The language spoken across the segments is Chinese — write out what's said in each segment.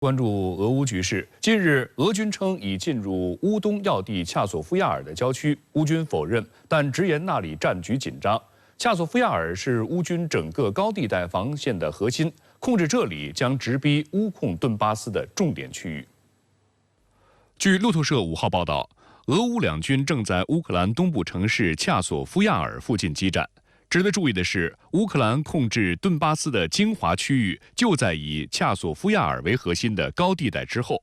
关注俄乌局势，近日，俄军称已进入乌东要地恰索夫亚尔的郊区，乌军否认，但直言那里战局紧张。恰索夫亚尔是乌军整个高地带防线的核心，控制这里将直逼乌控顿巴斯的重点区域。据路透社5号报道，俄乌两军正在乌克兰东部城市恰索夫亚尔附近激战。值得注意的是，乌克兰控制顿巴斯的精华区域就在以恰索夫亚尔为核心的高地带之后。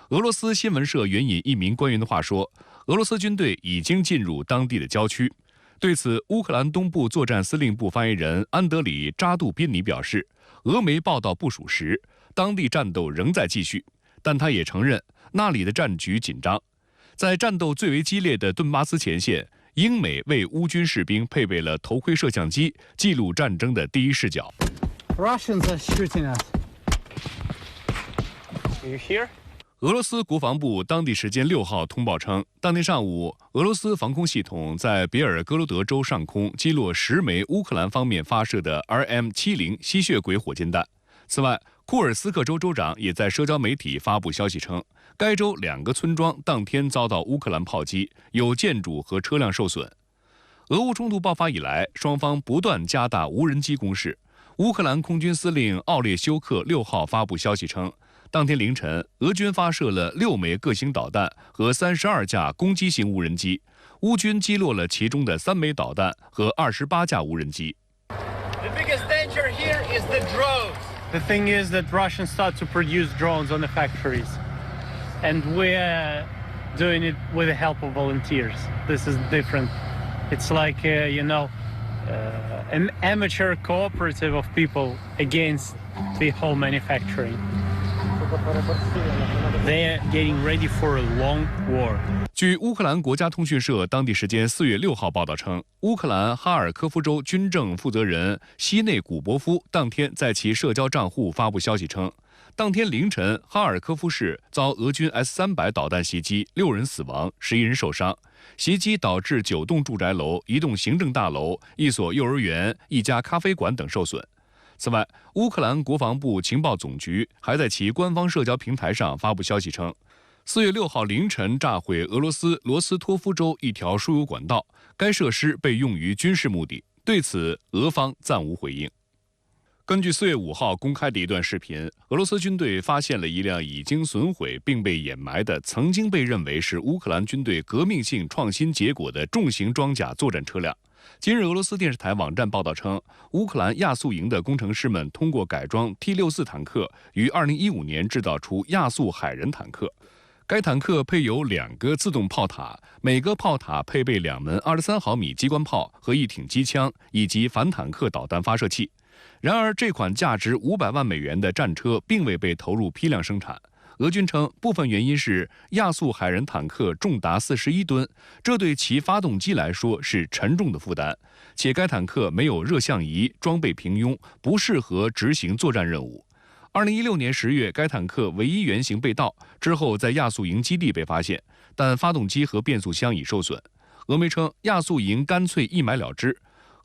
俄罗斯新闻社援引一名官员的话说，俄罗斯军队已经进入当地的郊区。对此，乌克兰东部作战司令部发言人安德里扎杜宾尼表示，俄媒报道不属实，当地战斗仍在继续，但他也承认那里的战局紧张。在战斗最为激烈的顿巴斯前线，英美为乌军士兵配备了头盔摄像机，记录战争的第一视角。Russians are shooting us. You hear? 俄罗斯国防部当地时间6号通报称，当天上午，俄罗斯防空系统在别尔哥罗德州上空击落10枚乌克兰方面发射的 RM-70吸血鬼火箭弹。此外，库尔斯克州州长也在社交媒体发布消息称，该州2个村庄当天遭到乌克兰炮击，有建筑和车辆受损。俄乌冲突爆发以来，双方不断加大无人机攻势。乌克兰空军司令奥列修克6号发布消息称，当天凌晨，俄军发射了6枚各型导弹和32架攻击型无人机，乌军击落了其中的3枚导弹和28架无人机。The biggest danger here is the drones. The thing is that Russians start to produce drones on the factories, and we're doing it with the help of volunteers. This is different. It's like, an amateur cooperative of people against the whole manufacturing. They're getting ready for a long war. 据乌克兰国家通讯社当地时间4月6号报道称，乌克兰哈尔科夫州军政负责人西内古博夫当天在其社交账户发布消息称，当天凌晨哈尔科夫市遭俄军 S-300导弹袭击，6人死亡，11人受伤。袭击导致9栋住宅楼、1栋行政大楼、1所幼儿园、1家咖啡馆等受损。此外，乌克兰国防部情报总局还在其官方社交平台上发布消息称，4月6号凌晨炸毁俄罗斯罗斯托夫州一条输油管道，该设施被用于军事目的。对此，俄方暂无回应。根据4月5号公开的一段视频，俄罗斯军队发现了一辆已经损毁并被掩埋的曾经被认为是乌克兰军队革命性创新结果的重型装甲作战车辆。今日，俄罗斯电视台网站报道称，乌克兰亚速营的工程师们通过改装 T-64坦克，于2015年制造出亚速海人坦克。该坦克配有2个自动炮塔，每个炮塔配备2门23毫米机关炮和1挺机枪，以及反坦克导弹发射器。然而，这款价值500万美元的战车并未被投入批量生产。俄军称，部分原因是亚速海人坦克重达41吨，这对其发动机来说是沉重的负担，且该坦克没有热像仪，装备平庸，不适合执行作战任务。2016年10月，该坦克唯一原型被盗，之后在亚速营基地被发现，但发动机和变速箱已受损。俄媒称，亚速营干脆一埋了之。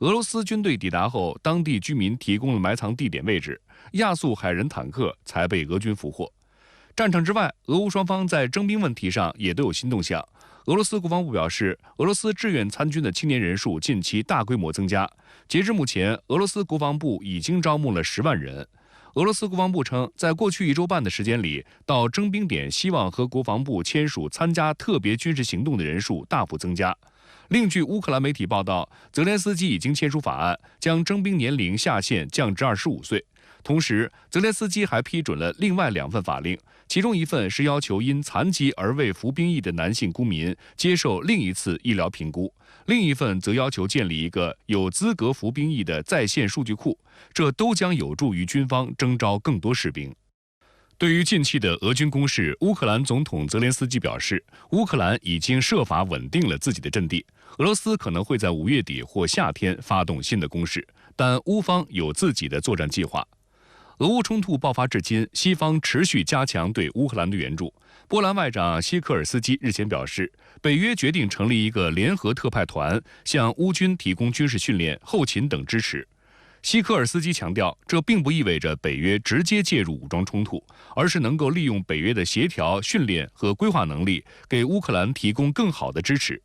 俄罗斯军队抵达后，当地居民提供了埋藏地点位置，亚速海人坦克才被俄军俘获。战场之外，俄乌双方在征兵问题上也都有新动向。俄罗斯国防部表示，俄罗斯志愿参军的青年人数近期大规模增加，截至目前，俄罗斯国防部已经招募了10万人。俄罗斯国防部称，在过去1周半的时间里，到征兵点希望和国防部签署参加特别军事行动的人数大幅增加。另据乌克兰媒体报道，泽连斯基已经签署法案，将征兵年龄下限降至25岁。同时，泽连斯基还批准了另外2份法令，其中一份是要求因残疾而未服兵役的男性公民接受另一次医疗评估，另一份则要求建立一个有资格服兵役的在线数据库，这都将有助于军方征召更多士兵。对于近期的俄军攻势，乌克兰总统泽连斯基表示，乌克兰已经设法稳定了自己的阵地，俄罗斯可能会在5月底或夏天发动新的攻势，但乌方有自己的作战计划。俄乌冲突爆发至今，西方持续加强对乌克兰的援助。波兰外长希科尔斯基日前表示，北约决定成立一个联合特派团，向乌军提供军事训练、后勤等支持。西科尔斯基强调，这并不意味着北约直接介入武装冲突，而是能够利用北约的协调、训练和规划能力，给乌克兰提供更好的支持。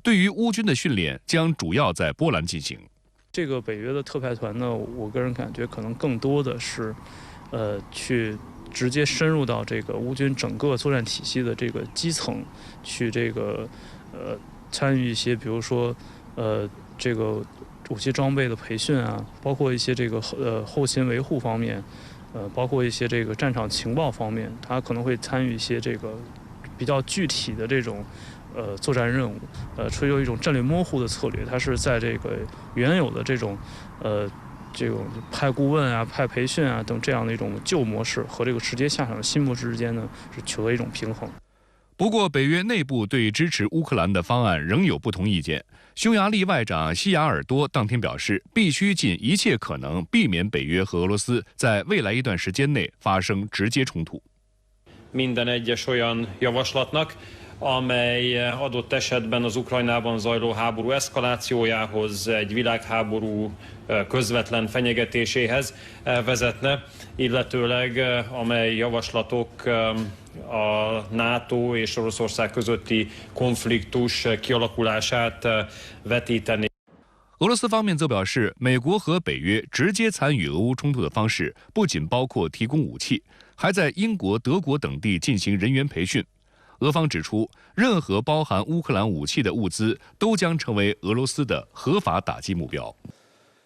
对于乌军的训练，将主要在波兰进行。这个北约的特派团呢，我个人感觉可能更多的是，去直接深入到这个乌军整个作战体系的这个基层，去这个参与一些，比如说这个武器装备的培训啊，包括一些这个后勤维护方面，包括一些这个战场情报方面，他可能会参与一些这个比较具体的这种作战任务，追求一种战略模糊的策略。它是在这个原有的这种派顾问啊、派培训啊等这样的一种旧模式和这个直接下场的新模式之间呢，是取得一种平衡。不过，北约内部对支持乌克兰的方案仍有不同意见。匈牙利外长西雅尔多当天表示，必须尽一切可能避免北约和俄罗斯在未来一段时间内发生直接冲突。Minden egyes olyan javaslatnak, amely adott esetben az Ukrajnában zajló háború eszkalációjához, egy világháború közvetlen fenyegetéséhez vezetne, illetőleg amely javaslatok a NATO és Oroszország közötti konfliktus kialakulását vetíteni. 俄罗斯方面则表示，美国和北约直接参与俄乌冲突的方式，不仅包括提供武器，还在英国、德国等地进行人员培训。俄方指出，任何包含乌克兰武器的物资都将成为俄罗斯的合法打击目标。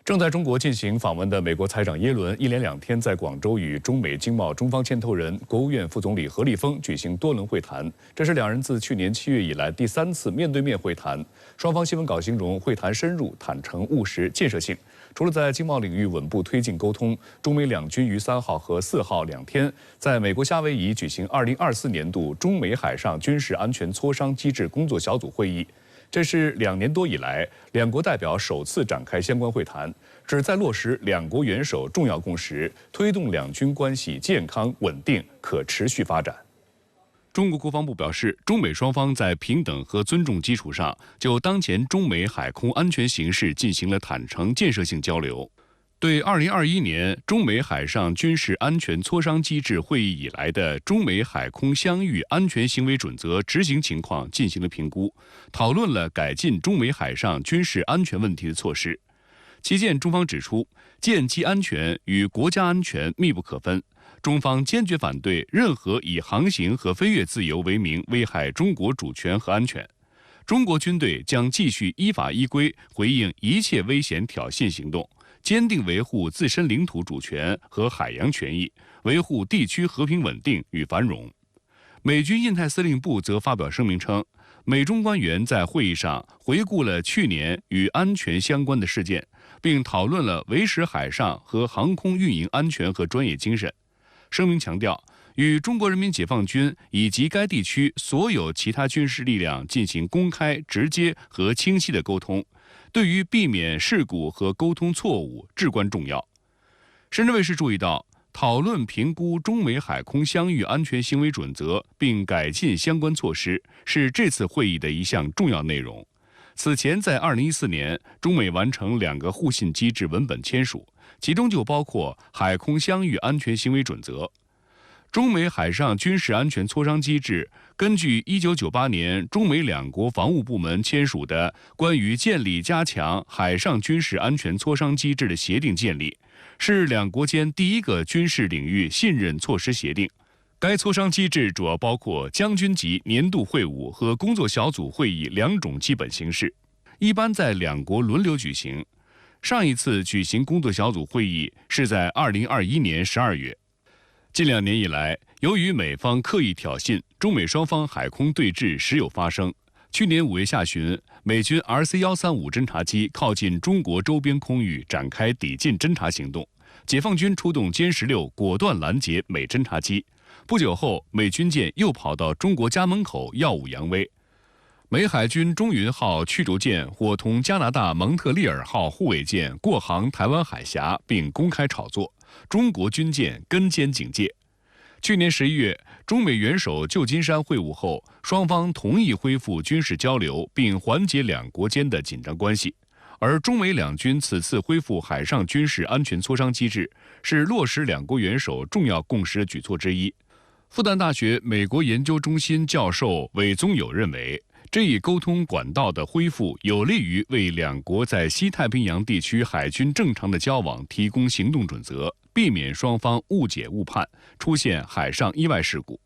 正在中国进行访问的美国财长耶伦，一连2天在广州与中美经贸中方牵头人、国务院副总理何立峰举行多轮会谈。这是两人自去年7月以来第3次面对面会谈。双方新闻稿形容会谈深入、坦诚、务实、建设性。除了在经贸领域稳步推进沟通，中美两军于3号和4号2天在美国夏威夷举行2024年度中美海上军事安全磋商机制工作小组会议。这是2年多以来两国代表首次展开相关会谈，旨在落实两国元首重要共识，推动两军关系健康、稳定、可持续发展。中国国防部表示，中美双方在平等和尊重基础上，就当前中美海空安全形势进行了坦诚建设性交流，对2021年中美海上军事安全磋商机制会议以来的中美海空相遇安全行为准则执行情况进行了评估，讨论了改进中美海上军事安全问题的措施。期间，中方指出，舰机安全与国家安全密不可分。中方坚决反对任何以航行和飞越自由为名危害中国主权和安全。中国军队将继续依法依规回应一切危险挑衅行动，坚定维护自身领土主权和海洋权益，维护地区和平稳定与繁荣。美军印太司令部则发表声明称，美中官员在会议上回顾了去年与安全相关的事件，并讨论了维持海上和航空运营安全和专业精神。声明强调，与中国人民解放军以及该地区所有其他军事力量进行公开、直接和清晰的沟通，对于避免事故和沟通错误至关重要。深圳卫视注意到，讨论评估中美海空相遇安全行为准则并改进相关措施，是这次会议的一项重要内容。此前，在2014年，中美完成2个互信机制文本签署，其中就包括海空相遇安全行为准则。中美海上军事安全磋商机制根据1998年中美两国防务部门签署的关于建立加强海上军事安全磋商机制的协定建立，是两国间第一个军事领域信任措施协定。该磋商机制主要包括将军级年度会晤和工作小组会议2种基本形式，一般在两国轮流举行。上一次举行工作小组会议是在2021年12月。近2年以来，由于美方刻意挑衅，中美双方海空对峙时有发生。去年5月下旬，美军 RC-135侦察机靠近中国周边空域展开抵近侦察行动，解放军出动歼16果断拦截美侦察机。不久后，美军舰又跑到中国家门口耀武扬威。美海军中云号驱逐舰伙同加拿大蒙特利尔号护卫舰过航台湾海峡，并公开炒作，中国军舰跟监警戒。去年11月，中美元首旧金山会晤后，双方同意恢复军事交流，并缓解两国间的紧张关系。而中美两军此次恢复海上军事安全磋商机制，是落实两国元首重要共识的举措之一。复旦大学美国研究中心教授韦宗友认为，这一沟通管道的恢复有利于为两国在西太平洋地区海军正常的交往提供行动准则，避免双方误解误判，出现海上意外事故。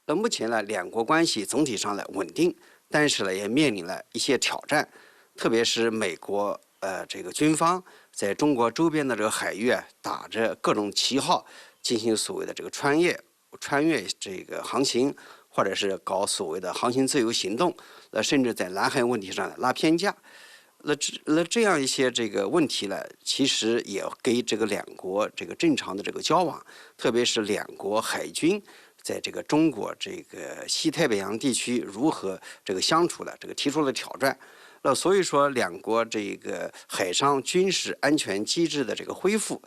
目前呢，两国关系总体上稳定，但是呢，也面临了一些挑战，特别是美国这个军方在中国周边的这个海域打着各种旗号，进行所谓的这个穿越这个航行，或者是搞所谓的航行自由行动，甚至在南海问题上拉偏架。这样一些这个问题呢，其实也给这个两国这个正常的这个交往，特别是两国海军在这个中国这个西太平洋地区如何这个相处的，这个提出了挑战。所以说，两国这个海上军事安全机制的这个恢复，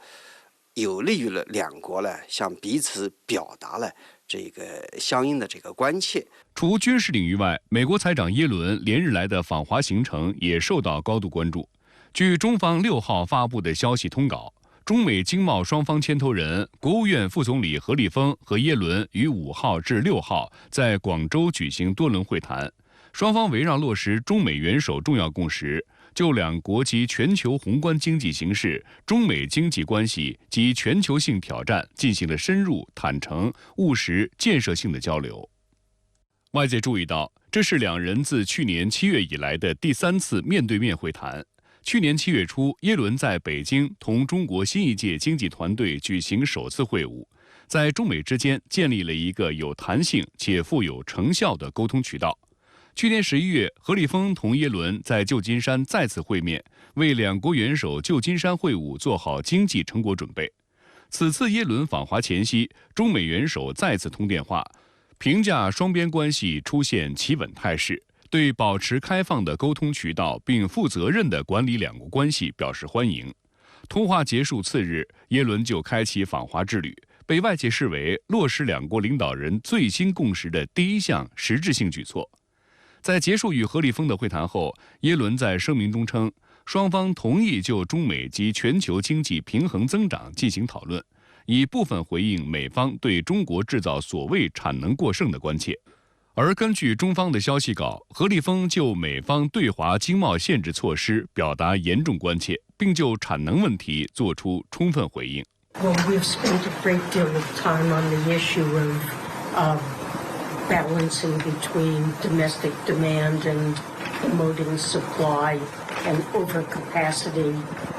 有利于了两国呢向彼此表达了这个相应的这个关切。除军事领域外，美国财长耶伦连日来的访华行程也受到高度关注。据中方6号发布的消息通稿，中美经贸双方牵头人、国务院副总理何立峰和耶伦于5号至6号在广州举行多轮会谈。双方围绕落实中美元首重要共识，就两国及全球宏观经济形势、中美经济关系及全球性挑战进行了深入、坦诚、务实、建设性的交流。外界注意到，这是两人自去年7月以来的第3次面对面会谈。去年7月初，耶伦在北京同中国新一届经济团队举行首次会晤，在中美之间建立了一个有弹性且富有成效的沟通渠道。去年11月，何立峰同耶伦在旧金山再次会面，为两国元首旧金山会晤做好经济成果准备。此次耶伦访华前夕，中美元首再次通电话，评价双边关系出现企稳态势，对保持开放的沟通渠道并负责任地管理两国关系表示欢迎。通话结束次日，耶伦就开启访华之旅，被外界视为落实两国领导人最新共识的第一项实质性举措。在结束与何立峰的会谈后，耶伦在声明中称，双方同意就中美及全球经济平衡增长进行讨论，以部分回应美方对中国制造所谓产能过剩的关切。而根据中方的消息稿，何立峰就美方对华经贸限制措施表达严重关切，并就产能问题作出充分回应。Well, we've spent a great deal of time on the issue of balancing between domestic demand and promoting supply and overcapacity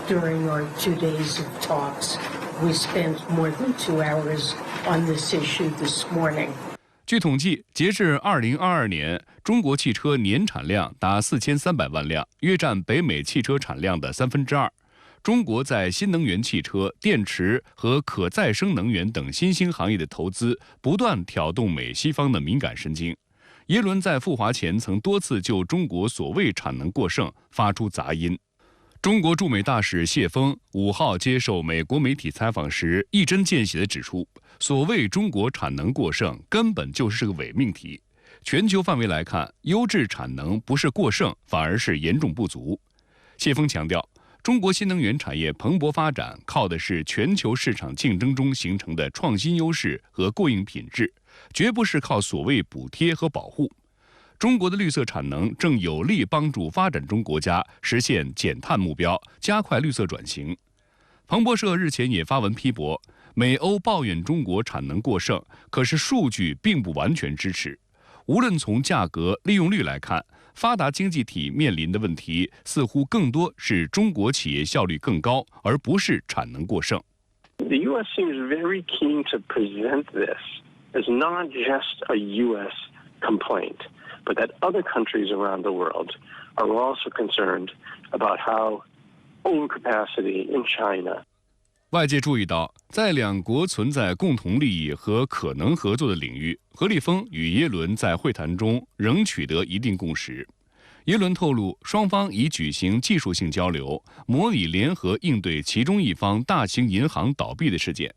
during our 2 days of talks. We spent more than 2 hours on this issue this morning. 据统计，截至2022年，中国汽车年产量达4300万辆，约占北美汽车产量的2/3。中国在新能源汽车、电池和可再生能源等新兴行业的投资，不断挑动美西方的敏感神经。耶伦在赴华前曾多次就中国所谓产能过剩发出杂音。中国驻美大使谢锋5号接受美国媒体采访时，一针见血地指出，所谓中国产能过剩根本就是个伪命题。全球范围来看，优质产能不是过剩，反而是严重不足。谢锋强调，中国新能源产业蓬勃发展，靠的是全球市场竞争中形成的创新优势和过硬品质，绝不是靠所谓补贴和保护。中国的绿色产能正有力帮助发展中国家实现减碳目标，加快绿色转型。彭博社日前也发文批驳，美欧抱怨中国产能过剩，可是数据并不完全支持。无论从价格、利用率来看，发达经济体面临的问题似乎更多是中国企业效率更高，而不是产能过剩。The U.S. seems very keen to present this as not just a U.S. complaint, but that other countries around the world are also concerned about how overcapacity in China. 外界注意到，在两国存在共同利益和可能合作的领域，何立峰与耶伦在会谈中仍取得一定共识。耶伦透露，双方已举行技术性交流，模拟联合应对其中一方大型银行倒闭的事件。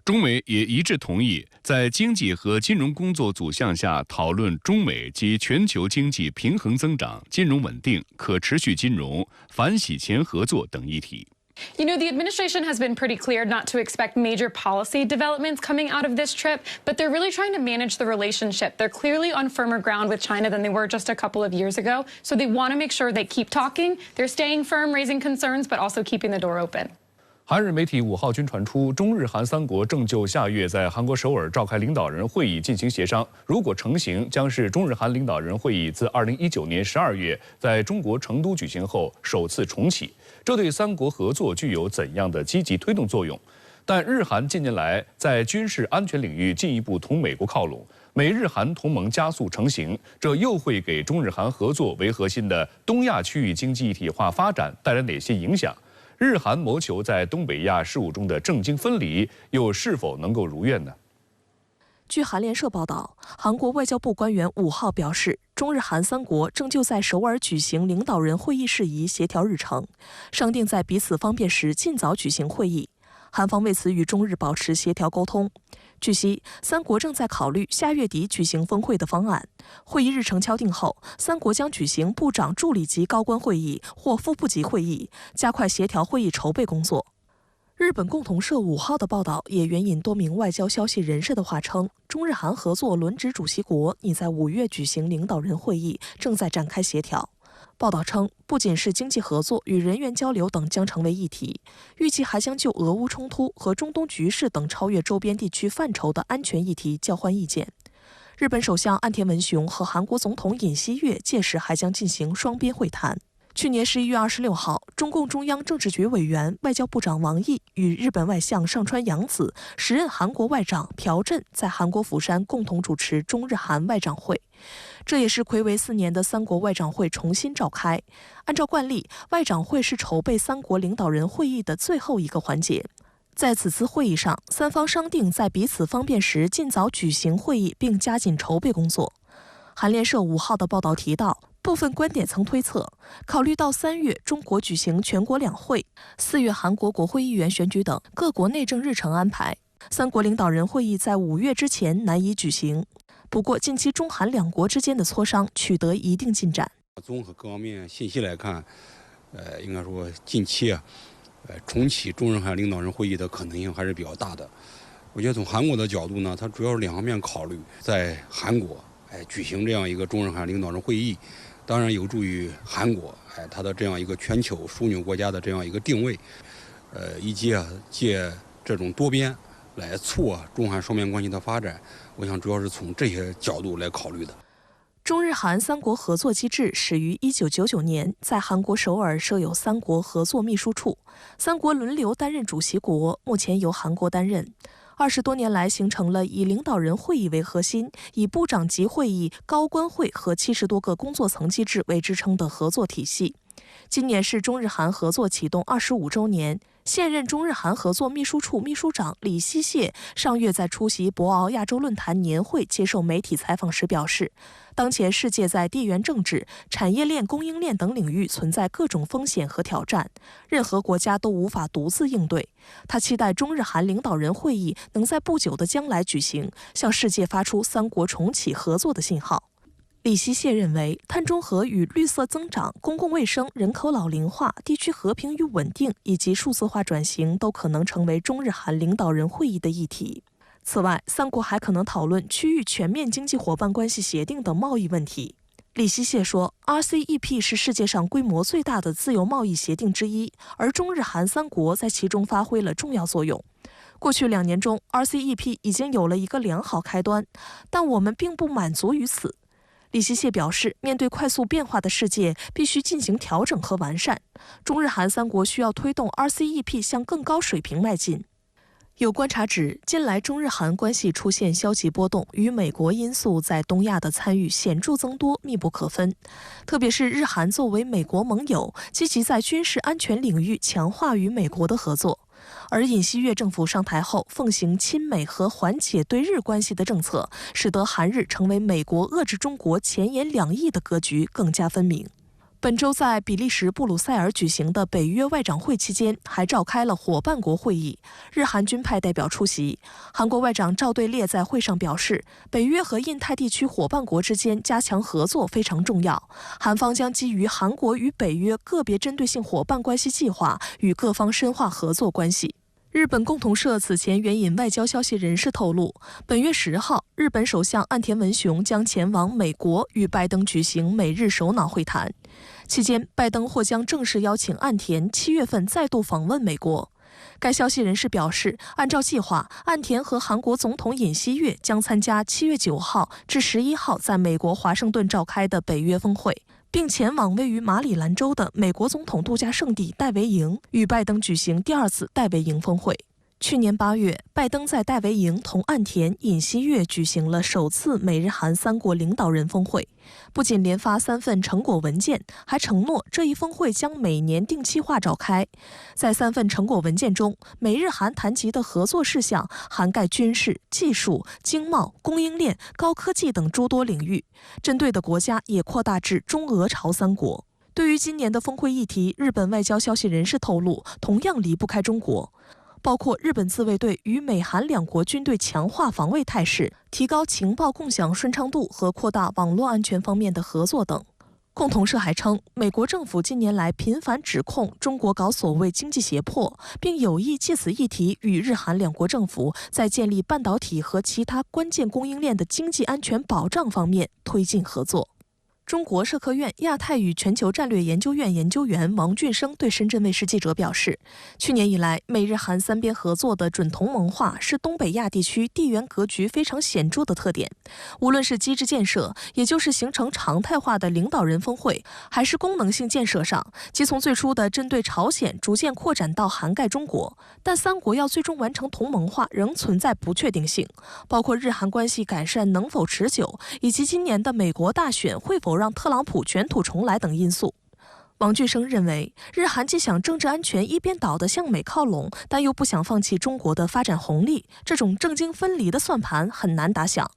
中美也一致同意，在经济和金融工作组项下讨论中美及全球经济平衡增长、金融稳定、可持续金融、反洗钱合作等议题。You know, the administration has been pretty clear not to expect major policy developments coming out of this trip, but they're really trying to manage the relationship. They're clearly on firmer ground with China than they were just a couple of years ago, so they want to make sure they keep talking. They're staying firm, raising concerns, but also keeping the door open. 韩日媒体5号均传出，中日韩3国正就下月在韩国首尔召开领导人会议进行协商。如果成行，将是中日韩领导人会议自2019年12月在中国成都举行后首次重启。这对3国合作具有怎样的积极推动作用？但日韩近年来在军事安全领域进一步同美国靠拢，美日韩同盟加速成型，这又会给中日韩合作为核心的东亚区域经济一体化发展带来哪些影响？日韩谋求在东北亚事务中的政经分离，又是否能够如愿呢？据韩联社报道，韩国外交部官员5号表示，中日韩3国正就在首尔举行领导人会议事宜协调日程，商定在彼此方便时尽早举行会议。韩方为此与中日保持协调沟通。据悉，3国正在考虑下月底举行峰会的方案。会议日程敲定后，3国将举行部长助理级高官会议或副部级会议，加快协调会议筹备工作。日本共同社5号的报道也援引多名外交消息人士的话称，中日韩合作轮值主席国拟在5月举行领导人会议，正在展开协调。报道称，不仅是经济合作与人员交流等将成为议题，预计还将就俄乌冲突和中东局势等超越周边地区范畴的安全议题交换意见。日本首相岸田文雄和韩国总统尹锡悦届时还将进行双边会谈。去年11月26号，中共中央政治局委员、外交部长王毅与日本外相上川洋子、时任韩国外长朴振在韩国釜山共同主持中日韩外长会。这也是睽违4年的3国外长会重新召开。按照惯例，外长会是筹备3国领导人会议的最后一个环节。在此次会议上，3方商定在彼此方便时尽早举行会议，并加紧筹备工作。韩联社5号的报道提到，部分观点曾推测，考虑到3月中国举行全国两会，4月韩国国会议员选举等各国内政日程安排，3国领导人会议在5月之前难以举行。不过，近期中韩2国之间的磋商取得一定进展。综合各方面信息来看，应该说近期重启中日韩领导人会议的可能性还是比较大的。我觉得从韩国的角度呢，它主要是2方面考虑，在韩国举行这样一个中日韩领导人会议，当然有助于韩国它的这样一个全球枢纽国家的这样一个定位，以及借这种多边来促中韩双边关系的发展，我想主要是从这些角度来考虑的。中日韩3国合作机制始于1999年，在韩国首尔设有3国合作秘书处，3国轮流担任主席国，目前由韩国担任。20多年来，形成了以领导人会议为核心，以部长级会议、高官会和70多个工作层机制为支撑的合作体系。今年是中日韩合作启动25周年。现任中日韩合作秘书处秘书长李希谢上月在出席博鳌亚洲论坛年会接受媒体采访时表示，当前世界在地缘政治、产业链、供应链等领域存在各种风险和挑战，任何国家都无法独自应对。他期待中日韩领导人会议能在不久的将来举行，向世界发出3国重启合作的信号。李希谢认为，碳中和与绿色增长、公共卫生、人口老龄化、地区和平与稳定以及数字化转型都可能成为中日韩领导人会议的议题。此外，3国还可能讨论区域全面经济伙伴关系协定等贸易问题。李希谢说 ，RCEP 是世界上规模最大的自由贸易协定之一，而中日韩3国在其中发挥了重要作用。过去2年中 ，RCEP 已经有了一个良好开端，但我们并不满足于此。李希谢表示，面对快速变化的世界，必须进行调整和完善。中日韩3国需要推动 RCEP 向更高水平迈进。有观察指，近来中日韩关系出现消极波动，与美国因素在东亚的参与显著增多密不可分。特别是日韩作为美国盟友，积极在军事安全领域强化与美国的合作。而尹锡悦政府上台后，奉行亲美和缓解对日关系的政策，使得韩日成为美国遏制中国前沿2翼的格局更加分明。本周在比利时布鲁塞尔举行的北约外长会期间，还召开了伙伴国会议，日韩均派代表出席。韩国外长赵对烈在会上表示，北约和印太地区伙伴国之间加强合作非常重要，韩方将基于韩国与北约个别针对性伙伴关系计划，与各方深化合作关系。日本共同社此前援引外交消息人士透露，本月10号，日本首相岸田文雄将前往美国与拜登举行美日首脑会谈。期间，拜登或将正式邀请岸田7月份再度访问美国。该消息人士表示，按照计划，岸田和韩国总统尹锡悦将参加7月9号至11号在美国华盛顿召开的北约峰会，并前往位于马里兰州的美国总统度假胜地戴维营，与拜登举行第2次戴维营峰会。去年8月，拜登在戴维营同岸田、尹锡悦举行了首次美日韩3国领导人峰会，不仅连发3份成果文件，还承诺这一峰会将每年定期化召开。在3份成果文件中，美日韩谈及的合作事项涵盖军事、技术、经贸、供应链、高科技等诸多领域，针对的国家也扩大至中俄朝3国。对于今年的峰会议题，日本外交消息人士透露，同样离不开中国。包括日本自卫队与美韩2国军队强化防卫态势、提高情报共享顺畅度和扩大网络安全方面的合作等。共同社还称，美国政府近年来频繁指控中国搞所谓经济胁迫，并有意借此议题与日韩2国政府在建立半导体和其他关键供应链的经济安全保障方面推进合作。中国社科院亚太与全球战略研究院研究员王俊生对深圳卫视记者表示，去年以来，美日韩3边合作的准同盟化是东北亚地区地缘格局非常显著的特点。无论是机制建设，也就是形成常态化的领导人峰会，还是功能性建设上，即从最初的针对朝鲜逐渐扩展到涵盖中国，但3国要最终完成同盟化仍存在不确定性，包括日韩关系改善能否持久，以及今年的美国大选会否让特朗普卷土重来等因素。王俊生认为，日韩既想政治安全一边倒地向美靠拢，但又不想放弃中国的发展红利，这种政经分离的算盘很难打响。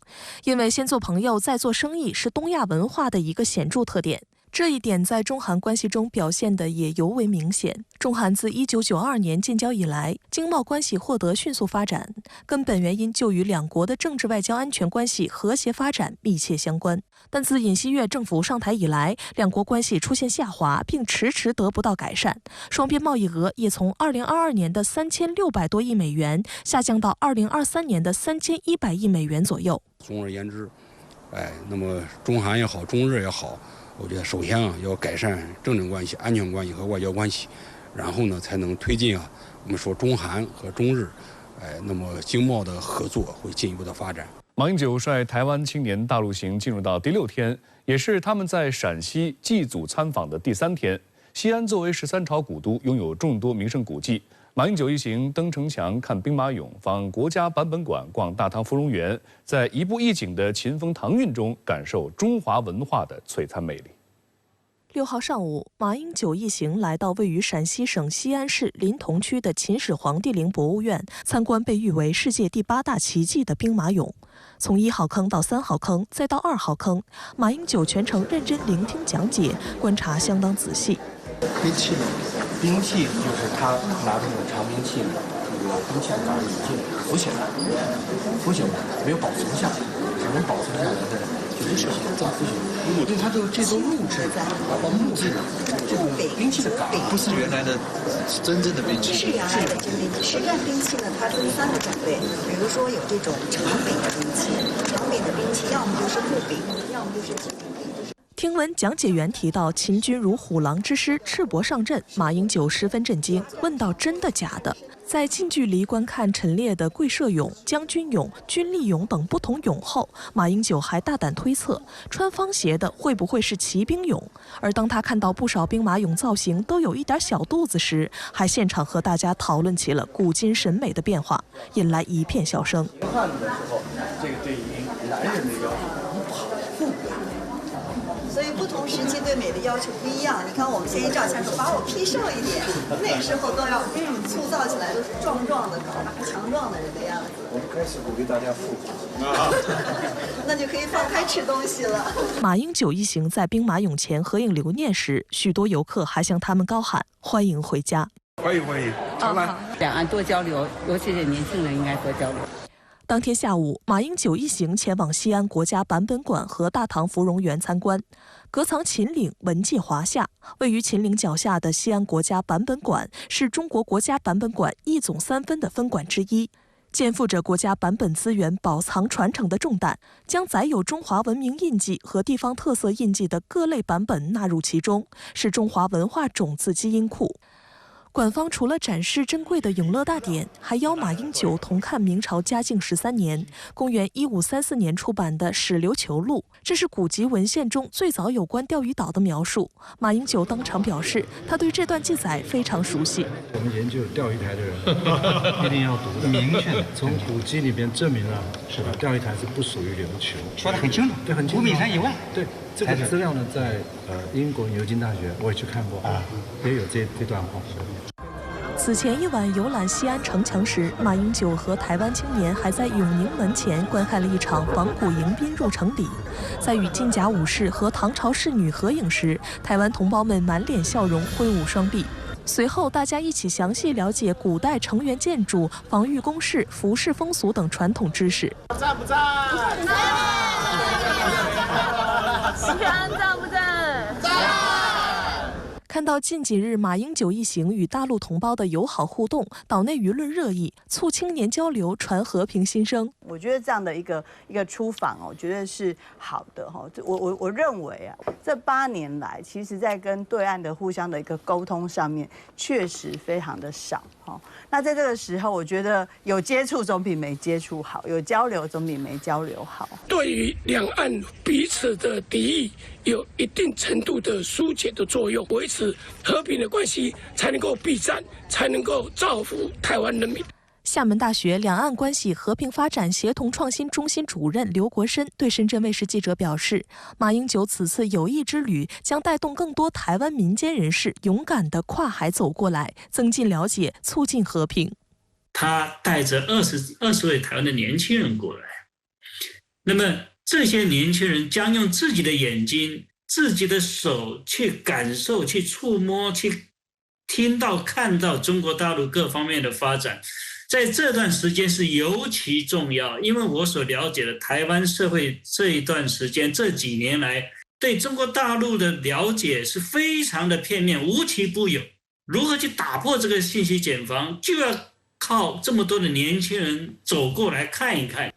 因为先做朋友再做生意是东亚文化的一个显著特点，这一点在中韩关系中表现得也尤为明显。中韩自1992年建交以来，经贸关系获得迅速发展，根本原因就与2国的政治外交安全关系和谐发展密切相关。但自尹锡悦政府上台以来，2国关系出现下滑，并迟迟得不到改善，双边贸易额也从2022年的3600多亿美元下降到2023年的3100亿美元左右。总而言之，那么中韩也好，中日也好，我觉得首先要改善政治关系、安全关系和外交关系，然后呢才能推进我们说中韩和中日，那么经贸的合作会进一步的发展。马英九率台湾青年大陆行进入到第6天，也是他们在陕西祭祖参访的第3天。西安作为13朝古都，拥有众多名胜古迹。马英九一行登城墙、看兵马俑、访国家版本馆、逛大唐芙蓉园，在一步一景的秦风唐韵中感受中华文化的璀璨魅力。6号上午，马英九一行来到位于陕西省西安市临潼区的秦始皇帝陵博物院，参观被誉为世界第8大奇迹的兵马俑。从1号坑到3号坑，再到2号坑，马英九全程认真聆听讲解，观察相当仔细。兵器呢？兵器就是他拿着那种长兵器呢，这个兵器的杆已经腐朽了，没有保存下来，只能保存下来的就是这些脏腐朽。对，它这都木质的，木质的，这种兵器的杆不是原来的真正的兵器。是原来的真兵器。实战兵器呢，它分3个种类，比如说有这种长柄的兵器，长柄的兵器要么就是木柄，要么就是金柄。听闻讲解员提到秦军如虎狼之师赤膊上阵，马英九十分震惊，问道：“真的假的？”在近距离观看陈列的贵社俑、将军俑、军力俑等不同俑后，马英九还大胆推测，穿方鞋的会不会是骑兵俑？而当他看到不少兵马俑造型都有一点小肚子时，还现场和大家讨论起了古今审美的变化，引来一片笑声。汉的时候，这个对于男人的要求不好，富贵。所以不同时期对美的要求不一样。你看我们现在照相说把我 P 瘦一点，那时候都要塑造起来都是壮壮的、高大强壮的人的样子。我们开始鼓励大家复古，那就可以放开吃东西了。马英九一行在兵马俑前合影留念时，许多游客还向他们高喊欢迎回家。欢迎欢迎，常来。两岸多交流，尤其是年轻人应该多交流。当天下午，马英九一行前往西安国家版本馆和大唐芙蓉园参观。隔藏秦岭，文迹华夏。位于秦岭脚下的西安国家版本馆是中国国家版本馆一总三分的分馆之一，肩负着国家版本资源保藏传承的重担，将载有中华文明印记和地方特色印记的各类版本纳入其中，是中华文化种子基因库。馆方除了展示珍贵的永乐大典，还邀马英九同看明朝嘉靖13年（公元1534年）出版的《史琉球录》，这是古籍文献中最早有关钓鱼岛的描述。马英九当场表示，他对这段记载非常熟悉。我们研究钓鱼台的人一定要读的，明确从古籍里边证明了，是吧？钓鱼台是不属于琉球，说得很清楚，对，很清楚。5米山以外，对。这个资料呢，在英国牛津大学我也去看过啊，也有这段话。此前一晚游览西安城墙时，马英九和台湾青年还在永宁门前观看了一场仿古迎宾入城礼。在与金甲武士和唐朝仕女合影时，台湾同胞们满脸笑容，挥舞双臂。随后，大家一起详细了解古代城垣建筑、防御工事、服饰风俗等传统知识。赞不赞？西安赞不赞？赞！看到近几日马英九一行与大陆同胞的友好互动，岛内舆论热议，促青年交流，传和平心声。我觉得这样的一个出访哦，绝对是好的哈。我认为啊，这8年来，其实在跟对岸的互相的一个沟通上面，确实非常的少哈。那在这个时候，我觉得有接触总比没接触好，有交流总比没交流好。对于两岸彼此的敌意有一定程度的疏解的作用，维持和平的关系，才能够避战，才能够造福台湾人民。厦门大学两岸关系和平发展协同创新中心主任刘国深对深圳卫视记者表示，马英九此次有意之旅将带动更多台湾民间人士勇敢地跨海走过来，增进了解，促进和平。他带着20位台湾的年轻人过来，那么这些年轻人将用自己的眼睛、自己的手去感受、去触摸、去听到、看到中国大陆各方面的发展。在这段时间是尤其重要，因为我所了解的台湾社会这一段时间这几年来对中国大陆的了解是非常的片面，无奇不有。如何去打破这个信息茧房，就要靠这么多的年轻人走过来看一看。